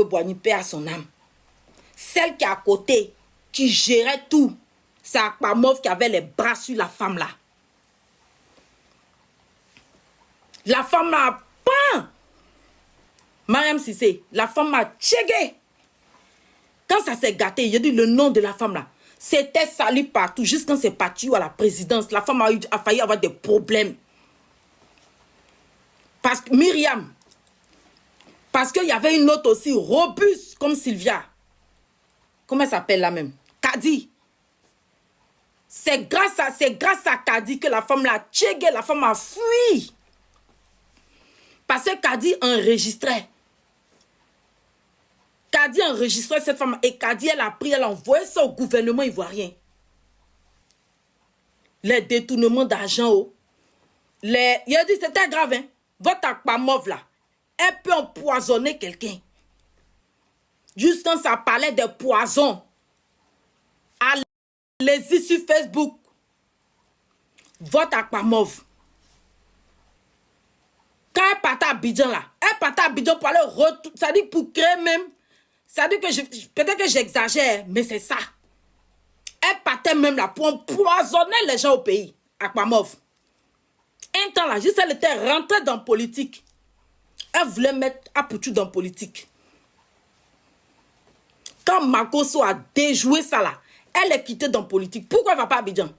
Boigny, paix à son âme. Celle qui est à côté, qui gérait tout, c'est Akpamov qui avait les bras sur la femme là. La femme m'a pas. Mariam Sissé, la femme m'a tchégué. Quand ça s'est gâté, j'ai dit le nom de la femme là. C'était sali partout, jusqu'à quand c'est parti à la présidence. La femme a failli avoir des problèmes. Parce que Myriam, parce qu'il y avait une autre aussi, robuste comme Sylvia. Comment elle s'appelle là même? Kadi. C'est grâce à Kadi que la femme l'a tchégué, la femme a fui. Parce que Kadi enregistrait. Kadi enregistrait cette femme et Kadi, elle a pris, elle a envoyé ça au gouvernement ivoirien. Les détournements d'argent, il a dit c'était grave, hein. Votre Akpamov là, elle peut empoisonner quelqu'un. Juste quand ça parlait de poison, allez-y sur Facebook. Votre Akpamov. Quand elle partait à Abidjan là, elle partait à Abidjan pour aller retourner, ça dit pour créer même, ça dit que peut-être que j'exagère, mais c'est ça. Elle partait même là pour empoisonner les gens au pays, Akpamov. Un temps là, juste elle était rentrée dans la politique. Elle voulait mettre Apoutou dans la politique. Quand Makoso a déjoué ça là, elle est quittée dans la politique. Pourquoi elle ne va pas à Abidjan?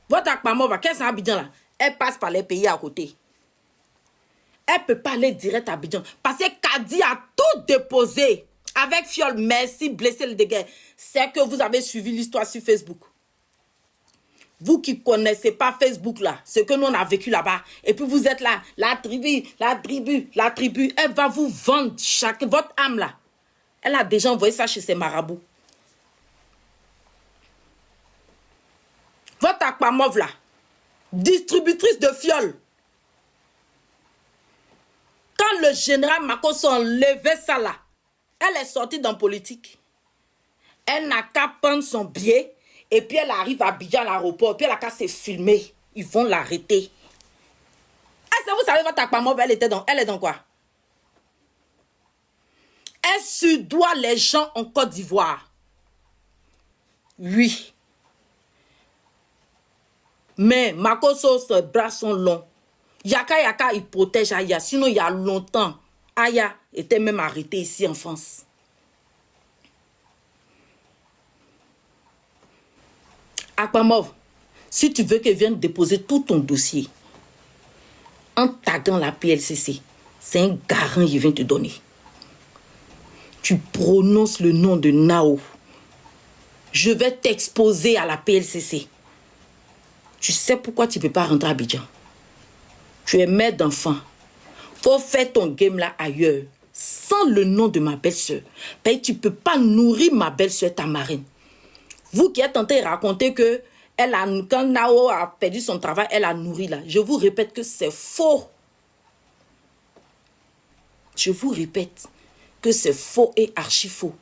Votre Akpamov, qu'est-ce que c'est Abidjan là? Elle passe par les pays à côté. Elle ne peut pas aller direct à Abidjan. Parce que Kadi a tout déposé. Avec Fiol, merci, blessé le dégât. C'est que vous avez suivi l'histoire sur Facebook. Vous qui ne connaissez pas Facebook là, ce que nous on a vécu là-bas. Et puis vous êtes là, la tribu. Elle va vous vendre votre âme là. Elle a déjà envoyé ça chez ses marabouts. Votre Akpamov là, distributrice de fioles. Quand le général Makoso enlevait ça là, elle est sortie dans la politique. Elle n'a qu'à prendre son billet et puis elle arrive à Abidjan à l'aéroport. Puis elle n'a qu'à se filmer. Ils vont l'arrêter. Est-ce que vous savez votre Akpamov, elle est dans quoi? Elle surdoit les gens en Côte d'Ivoire. Oui. Mais Makoso, ses bras sont longs. Yaka, il protège Aya. Sinon, il y a longtemps, Aya était même arrêté ici en France. Akpamov, si tu veux qu'elle vienne déposer tout ton dossier en taguant la PLCC, c'est un garant qu'il vient te donner. Tu prononces le nom de Nao. Je vais t'exposer à la PLCC. Tu sais pourquoi tu ne peux pas rentrer à Abidjan? Tu es mère d'enfant. Faut faire ton game là ailleurs. Sans le nom de ma belle-sœur. Tu ne peux pas nourrir ma belle-sœur, ta marraine. Vous qui êtes tenté de raconter que quand Nao a perdu son travail, elle a nourri là. Je vous répète que c'est faux. Je vous répète que c'est faux et archi faux.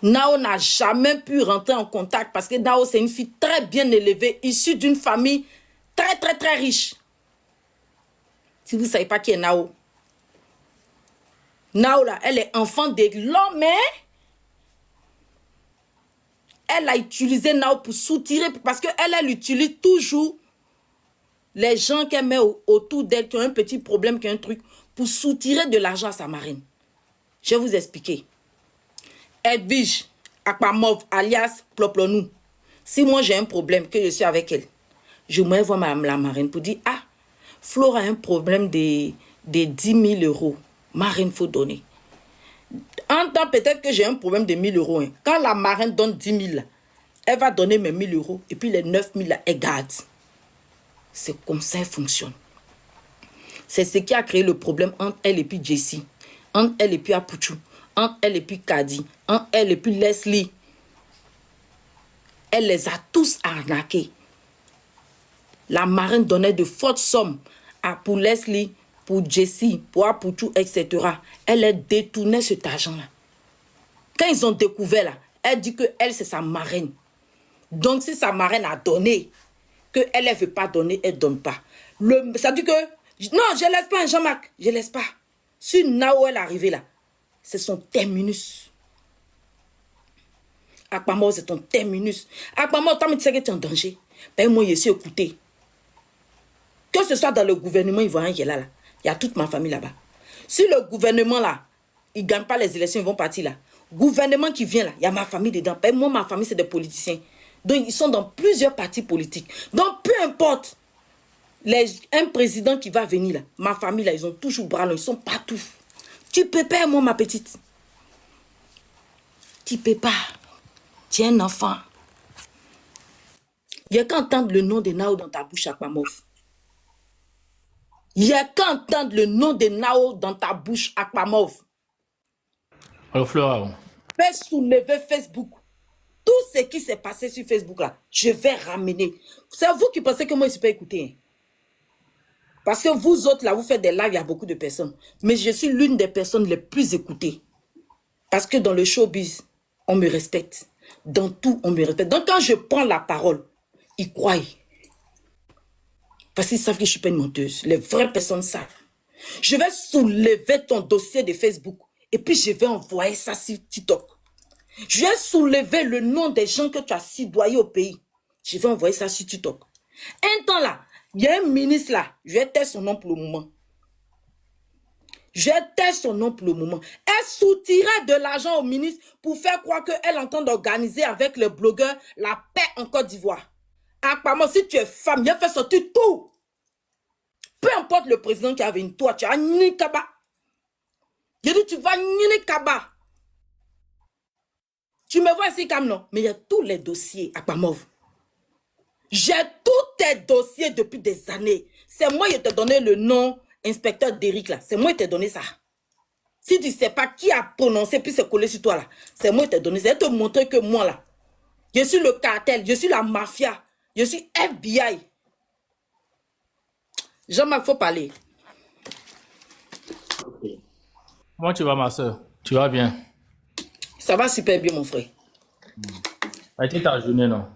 Nao n'a jamais pu rentrer en contact parce que Nao, c'est une fille très bien élevée, issue d'une famille très, très, très riche. Si vous ne savez pas qui est Nao. Nao, là, elle est enfant de l'homme, mais elle a utilisé Nao pour soutirer, parce qu'elle utilise toujours les gens qu'elle met autour d'elle, qui ont un petit problème, qui ont un truc, pour soutirer de l'argent à sa marraine. Je vais vous expliquer. Edwige Akpamov, alias Ploplonou. Si moi j'ai un problème, que je suis avec elle, je vais voir la marraine pour dire, ah, Flora a un problème de 10 000 euros. Marraine, faut donner. En temps, peut-être que j'ai un problème de 1 000 euros. Hein. Quand la marraine donne 10 000, elle va donner mes 1 000 euros. Et puis les 9 000, elle garde. C'est comme ça qu'elle fonctionne. C'est ce qui a créé le problème entre elle et puis Jessie. Entre elle et puis Apoutou. Entre elle et puis Kadi. Entre elle et puis Leslie. Elle les a tous arnaqués. La marraine donnait de fortes sommes pour Leslie, pour Jessie, pour Apoutou, etc. Elle a détourné cet argent-là. Quand ils ont découvert, là, elle dit que elle c'est sa marraine. Donc, si sa marraine a donné, qu'elle ne veut pas donner, elle ne donne pas. Ça dit que, non, je ne laisse pas, Jean-Marc, je ne laisse pas. Si Nao est arrivé là, c'est son terminus. Akpamov, c'est ton terminus. Akpamov, tant que tu sais que tu es en danger, ben moi, je suis écouté. Que ce soit dans le gouvernement ivoirien qui est là, il y a toute ma famille là-bas. Si le gouvernement là, il ne gagne pas les élections, ils vont partir là. Gouvernement qui vient là, il y a ma famille dedans. Ben moi, ma famille, c'est des politiciens. Donc, ils sont dans plusieurs partis politiques. Donc, peu importe, un président qui va venir là, ma famille là, ils ont toujours bras longs, ils sont partout. Tu peux pas, moi, ma petite. Tu peux pas. Tu es un enfant. Il n'y a qu'à entendre le nom de Nao dans ta bouche, Akpamov. Il n'y a qu'à entendre le nom de Nao dans ta bouche, Akpamov. Alors, Flora. Fais soulever Facebook. Tout ce qui s'est passé sur Facebook là, je vais ramener. C'est vous qui pensez que moi, je ne suis pas écouté. Parce que vous autres là, vous faites des lives, il y a beaucoup de personnes. Mais je suis l'une des personnes les plus écoutées. Parce que dans le showbiz, on me respecte. Dans tout, on me respecte. Donc quand je prends la parole, ils croient. Parce qu'ils savent que je ne suis pas une menteuse. Les vraies personnes savent. Je vais soulever ton dossier de Facebook. Et puis je vais envoyer ça sur TikTok. Je vais soulever le nom des gens que tu as soudoyés au pays. Je vais envoyer ça sur TikTok. Un temps là, il y a un ministre là. Je vais taire son nom pour le moment. Je taire son nom pour le moment. Elle soutirait de l'argent au ministre pour faire croire qu'elle entend d'organiser avec le blogueur la paix en Côte d'Ivoire. Apparemment, si tu es femme, il a fait sortir tout. Peu importe le président qui avait une toi, tu as ni kaba. Je dis, tu vas ni kaba. Tu me vois ici comme non, mais il y a tous les dossiers à Pamov. J'ai tous tes dossiers depuis des années. C'est moi qui t'ai donné le nom inspecteur d'Éric là. C'est moi qui t'ai donné ça. Si tu ne sais pas qui a prononcé puis c'est collé sur toi là, c'est moi qui t'ai donné ça. Je vais te montrer que moi là, je suis le cartel, je suis la mafia, je suis FBI. Jean-Marc, il faut parler. Comment tu vas, ma soeur? Tu vas bien? Ça va super bien, mon frère. A été ta journée, non?